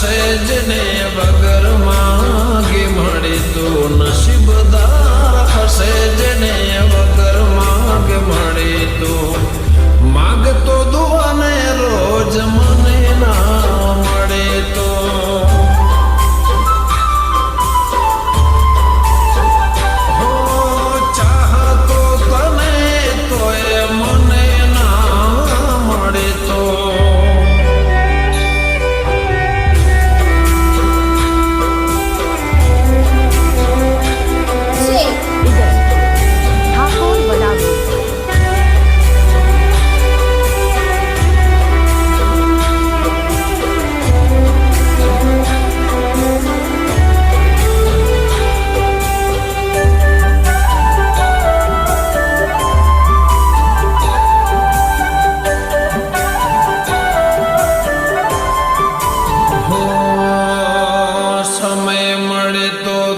હશે જેને વગર માંગે મળે તો નસીબદાર હશે જેને વગર માંગે મળે તો માગતો દુઆને રોજ મને ના મળે તો ચાહતો તને તોય મને ના મળે તો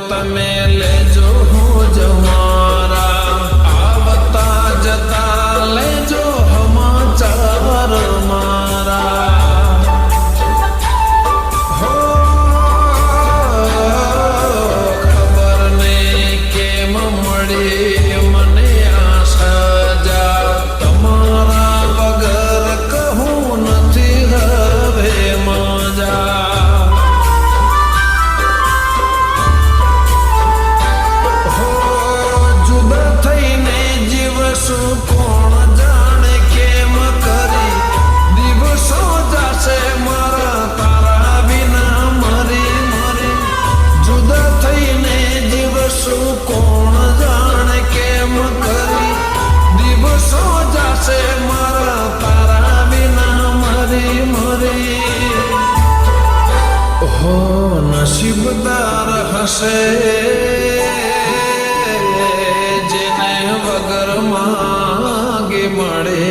તમે લેજો જમારા આવતા જતા લેજો સમાચાર મારા હો ખબર ને કેમ મળી મને આ સજા તમારા વગર કહું નથી હવે મજા કોણ જાણે કેમ કરી દિવસો જશે મારા તારા વિના મરી મરી જુદા થઈને દિવસો કોણ જાણે કેમ કરી દિવસો જશે મારા તારા વિના મરી મરી હો નસીબદાર હશે વગર માંગે મળે